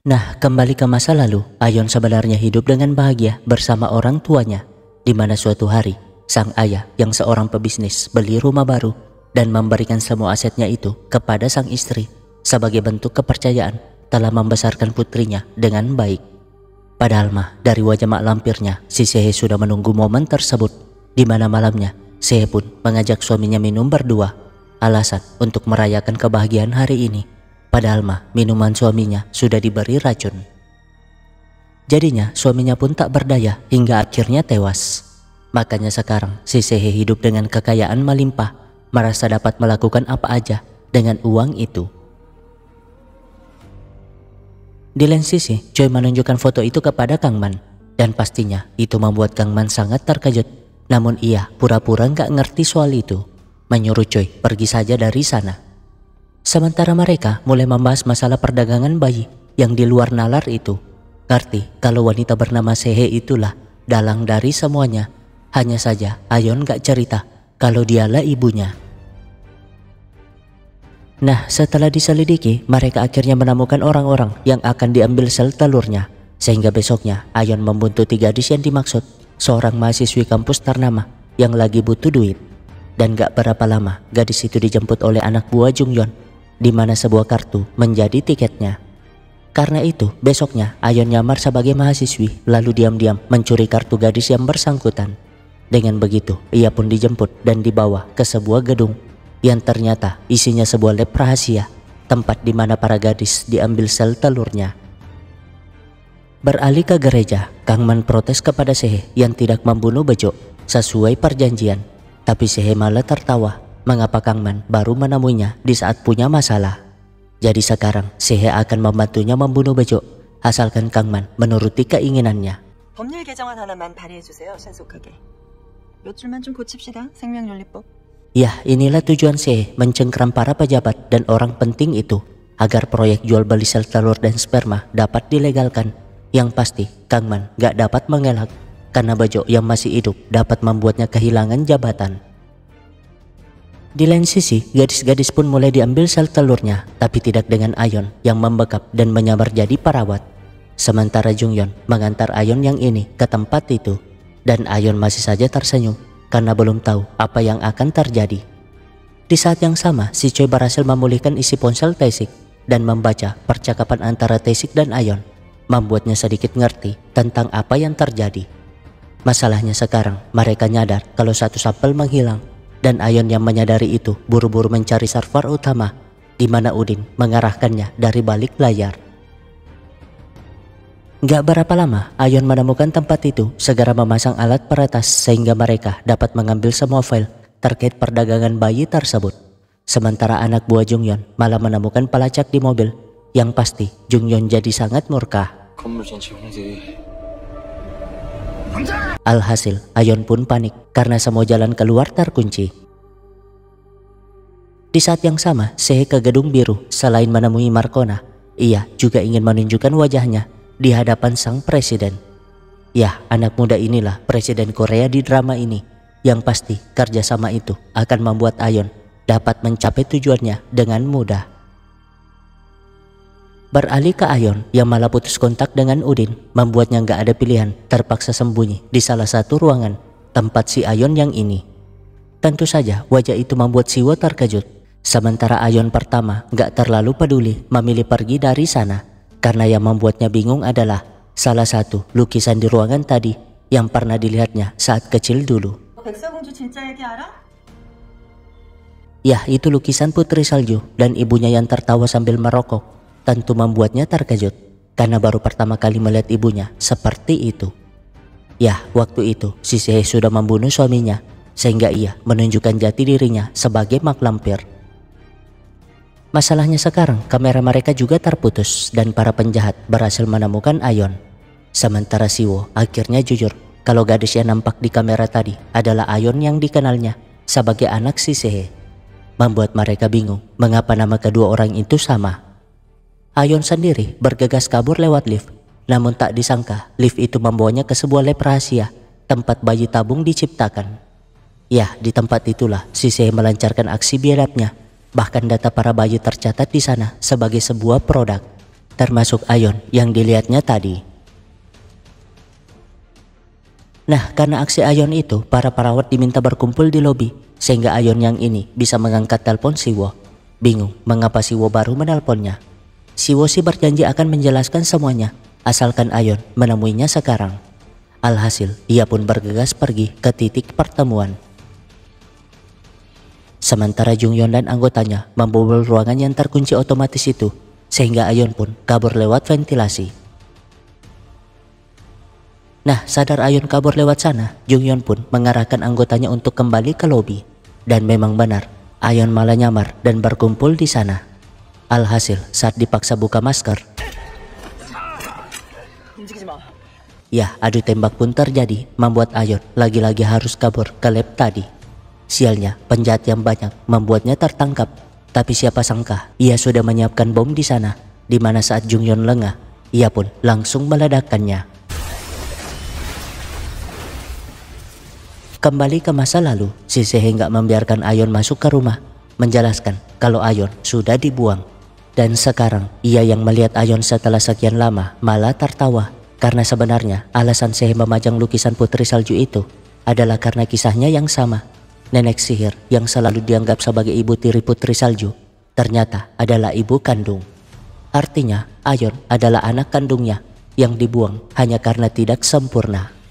Nah, kembali ke masa lalu, Ayon sebenarnya hidup dengan bahagia bersama orang tuanya, di mana suatu hari, sang ayah yang seorang pebisnis beli rumah baru dan memberikan semua asetnya itu kepada sang istri sebagai bentuk kepercayaan telah membesarkan putrinya dengan baik. Padahal mah dari wajah mak lampirnya, si Sehe sudah menunggu momen tersebut, di mana malamnya Sehe pun mengajak suaminya minum berdua, alasan untuk merayakan kebahagiaan hari ini. Padahal mah minuman suaminya sudah diberi racun. Jadinya suaminya pun tak berdaya hingga akhirnya tewas. Makanya sekarang si Sehe hidup dengan kekayaan melimpah, merasa dapat melakukan apa aja dengan uang itu. Di lain sisi, Choi menunjukkan foto itu kepada Kang Man, dan pastinya itu membuat Kang Man sangat terkejut. Namun ia pura-pura nggak ngerti soal itu, menyuruh Choi pergi saja dari sana. Sementara mereka mulai membahas masalah perdagangan bayi yang di luar nalar itu. Ngerti kalau wanita bernama Sehe itulah dalang dari semuanya. Hanya saja Ayon gak cerita kalau dialah ibunya. Nah, setelah diselidiki, mereka akhirnya menemukan orang-orang yang akan diambil sel telurnya. Sehingga besoknya Ayon membuntuti gadis yang dimaksud, seorang mahasiswi kampus ternama yang lagi butuh duit. Dan gak berapa lama gadis itu dijemput oleh anak buah Jungyeon, di mana sebuah kartu menjadi tiketnya. Karena itu, besoknya Ayon nyamar sebagai mahasiswi lalu diam-diam mencuri kartu gadis yang bersangkutan. Dengan begitu, ia pun dijemput dan dibawa ke sebuah gedung yang ternyata isinya sebuah lab rahasia, tempat di mana para gadis diambil sel telurnya. Beralih ke gereja, Kang Man protes kepada Sehe yang tidak membunuh Bejo sesuai perjanjian. Tapi Sehe malah tertawa. Mengapa Kang Man baru menemuinya di saat punya masalah? Jadi sekarang Sehe akan membantunya membunuh Bejo, asalkan Kang Man menuruti keinginannya. 법률 개정안 하나만 발의해주세요, 신속하게. 몇 줄만 좀 고칩시다, 생명윤리법. Ya, inilah tujuan Sehe mencengkram para pejabat dan orang penting itu, agar proyek jual beli sel telur dan sperma dapat dilegalkan. Yang pasti, Kang Man gak dapat mengelak, karena Bejo yang masih hidup dapat membuatnya kehilangan jabatan. Di lain sisi, gadis-gadis pun mulai diambil sel telurnya, tapi tidak dengan Ayon yang membekap dan menyamar jadi perawat. Sementara Jungyeon mengantar Ayon yang ini ke tempat itu, dan Ayon masih saja tersenyum karena belum tahu apa yang akan terjadi. Di saat yang sama, si Choi berhasil memulihkan isi ponsel Tae-sik dan membaca percakapan antara Tae-sik dan Ayon, membuatnya sedikit ngerti tentang apa yang terjadi. Masalahnya sekarang mereka nyadar kalau satu sampel menghilang. Dan Ayon yang menyadari itu buru-buru mencari server utama, di mana Udin mengarahkannya dari balik layar. Gak berapa lama, Ayon menemukan tempat itu, segera memasang alat peretas sehingga mereka dapat mengambil semua file terkait perdagangan bayi tersebut. Sementara anak buah Jungyeon malah menemukan pelacak di mobil, yang pasti Jungyeon jadi sangat murka. Alhasil, Ayon pun panik karena semua jalan keluar terkunci. Di saat yang sama, Sehe ke gedung biru. Selain menemui Markona, ia juga ingin menunjukkan wajahnya di hadapan sang presiden. Ya, anak muda inilah presiden Korea di drama ini. Yang pasti, kerjasama itu akan membuat Ayon dapat mencapai tujuannya dengan mudah. Beralih ke Ayon yang malah putus kontak dengan Udin, membuatnya nggak ada pilihan, terpaksa sembunyi di salah satu ruangan tempat si Ayon yang ini. Tentu saja wajah itu membuat Siwo terkejut. Sementara Ayon pertama nggak terlalu peduli memilih pergi dari sana, karena yang membuatnya bingung adalah salah satu lukisan di ruangan tadi yang pernah dilihatnya saat kecil dulu. Ya, itu lukisan Putri Salju dan ibunya yang tertawa sambil merokok. Tentu membuatnya terkejut, karena baru pertama kali melihat ibunya seperti itu. Ya, waktu itu si Sehe sudah membunuh suaminya, sehingga ia menunjukkan jati dirinya sebagai mak lampir. Masalahnya sekarang kamera mereka juga terputus dan para penjahat berhasil menemukan Ayon. Sementara Siwo akhirnya jujur kalau gadis yang nampak di kamera tadi adalah Ayon yang dikenalnya sebagai anak si Sehe. Membuat mereka bingung mengapa nama kedua orang itu sama. Ayon sendiri bergegas kabur lewat lift, namun tak disangka lift itu membawanya ke sebuah lab rahasia tempat bayi tabung diciptakan. Ya, di tempat itulah si Sehe melancarkan aksi biadabnya. Bahkan data para bayi tercatat di sana sebagai sebuah produk. termasuk Ayon yang dilihatnya tadi. Nah, karena aksi Ayon itu, para perawat diminta berkumpul di lobi, sehingga Ayon yang ini bisa mengangkat telepon Siwo. Bingung mengapa Siwo baru menelponnya. Siwo sih berjanji akan menjelaskan semuanya, asalkan Ayon menemuinya sekarang. Alhasil, ia pun bergegas pergi ke titik pertemuan. Sementara Jungyeon dan anggotanya membobol ruangan yang terkunci otomatis itu, sehingga Ayon pun kabur lewat ventilasi. Nah, sadar Ayon kabur lewat sana, Jungyeon pun mengarahkan anggotanya untuk kembali ke lobi. Dan memang benar, Ayon malah nyamar dan berkumpul di sana. Alhasil, saat dipaksa buka masker, 움직이지 마. ya, adu tembak pun terjadi, membuat Ayon lagi-lagi harus kabur ke lab tadi. Sialnya, penjahat yang banyak membuatnya tertangkap. Tapi siapa sangka, ia sudah menyiapkan bom di sana, di mana saat Jungyeon lengah, ia pun langsung meledakkannya. Kembali ke masa lalu, si Sehe nggak membiarkan Ayon masuk ke rumah, menjelaskan kalau Ayon sudah dibuang. Dan sekarang, ia yang melihat Ayon setelah sekian lama malah tertawa. Karena sebenarnya alasan Sehe memajang lukisan putri salju itu adalah karena kisahnya yang sama. Nenek sihir yang selalu dianggap sebagai ibu tiri putri salju ternyata adalah ibu kandung. Artinya Ayon adalah anak kandungnya yang dibuang hanya karena tidak sempurna.